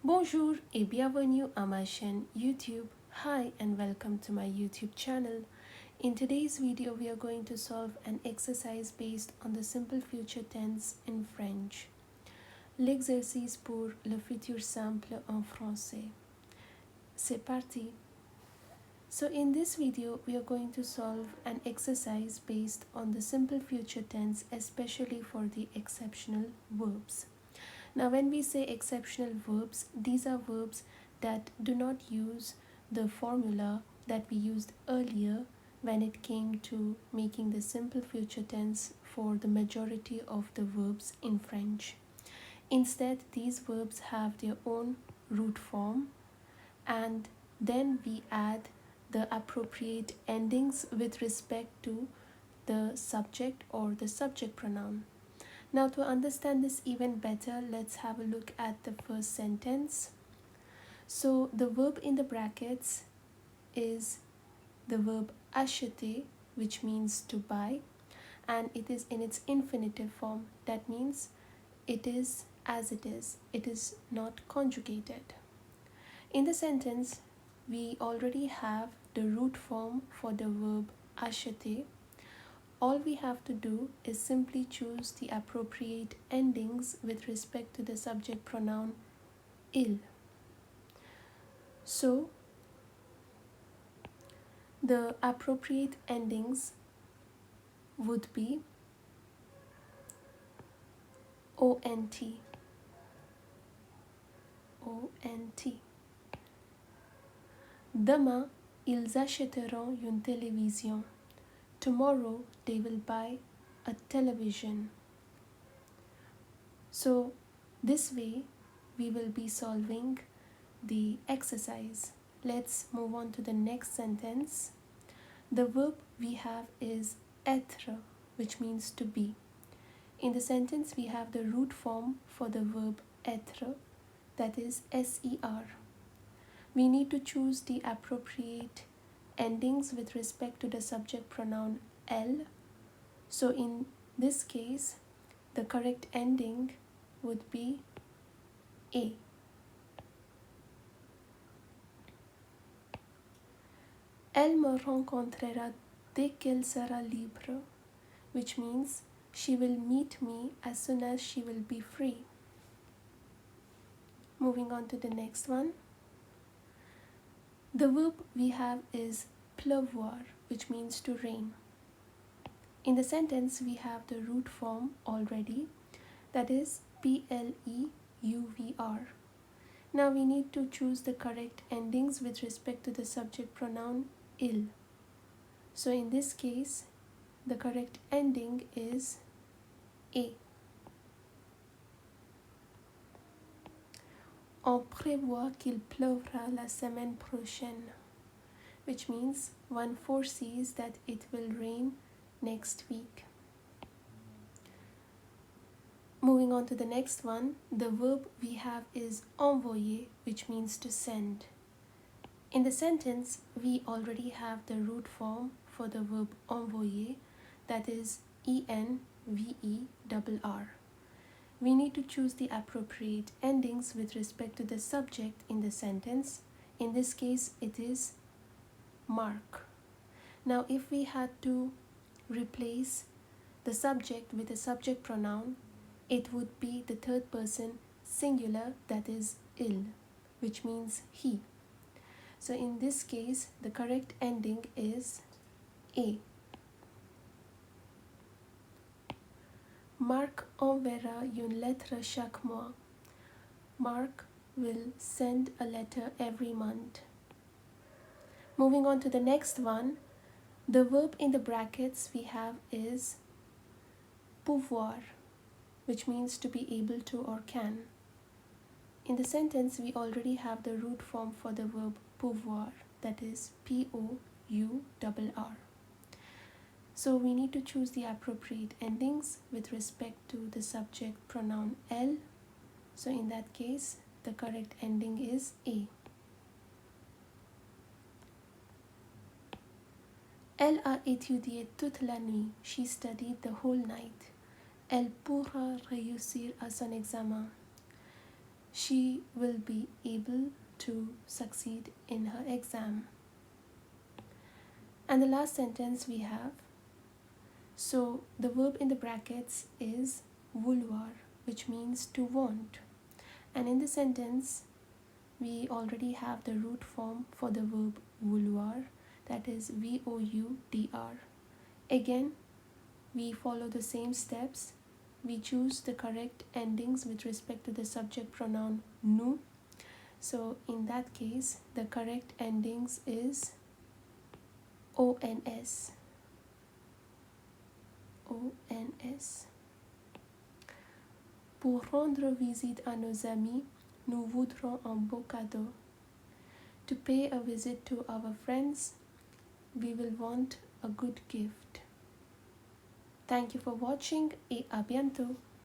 Bonjour et bienvenue à ma chaîne YouTube. Hi and welcome to my YouTube channel. In today's video, we are going to solve an exercise based on the simple future tense in French. L'exercice pour le futur simple en français. C'est parti! So in this video, we are going to solve an exercise based on the simple future tense, especially for the exceptional verbs. Now, when we say exceptional verbs, these are verbs that do not use the formula that we used earlier when it came to making the simple future tense for the majority of the verbs in French. Instead, these verbs have their own root form, and then we add the appropriate endings with respect to the subject or the subject pronoun. Now, to understand this even better, let's have a look at the first sentence. So, the verb in the brackets is the verb acheter, which means to buy, and it is in its infinitive form. That means it is as it is not conjugated. In the sentence, we already have the root form for the verb acheter. All we have to do is simply choose the appropriate endings with respect to the subject pronoun il. So, the appropriate endings would be ont. ont. Demain, ils achèteront une télévision. Tomorrow they will buy a television. So this way we will be solving the exercise. Let's move on to the next sentence. The verb we have is être, which means to be. In the sentence we have the root form for the verb être, that is ser. We need to choose the appropriate endings with respect to the subject pronoun elle. So in this case, the correct ending would be a. Elle me rencontrera dès qu'elle sera libre, which means she will meet me as soon as she will be free. Moving on to the next one. The verb we have is pleuvoir, which means to rain. In the sentence, we have the root form already, that is pleuvr. Now we need to choose the correct endings with respect to the subject pronoun il. So in this case, the correct ending is a. On prévoit qu'il pleuvra la semaine prochaine, which means one foresees that it will rain next week. Moving on to the next one, the verb we have is envoyer, which means to send. In the sentence, we already have the root form for the verb envoyer, that is enver. We need to choose the appropriate endings with respect to the subject in the sentence. In this case, it is Mark. Now, if we had to replace the subject with a subject pronoun, it would be the third person singular, that is il, which means he. So in this case, the correct ending is a. Marc enverra une lettre chaque mois. Mark will send a letter every month. Moving on to the next one, the verb in the brackets we have is pouvoir, which means to be able to or can. In the sentence, we already have the root form for the verb pouvoir, that is pourr. So we need to choose the appropriate endings with respect to the subject pronoun elle. So in that case, the correct ending is a. Elle a étudié toute la nuit. She studied the whole night. Elle pourra réussir à son examen. she will be able to succeed in her exam. And the last sentence we have, so the verb in the brackets is vouloir, which means to want. And in the sentence, we already have the root form for the verb vouloir, that is voudr. Again, we follow the same steps. We choose the correct endings with respect to the subject pronoun nous. So in that case, the correct endings is ons. ONS. Pour rendre visite à nos amis, nous voudrons un beau cadeau. To pay a visit to our friends, we will want a good gift. Thank you for watching et à bientôt.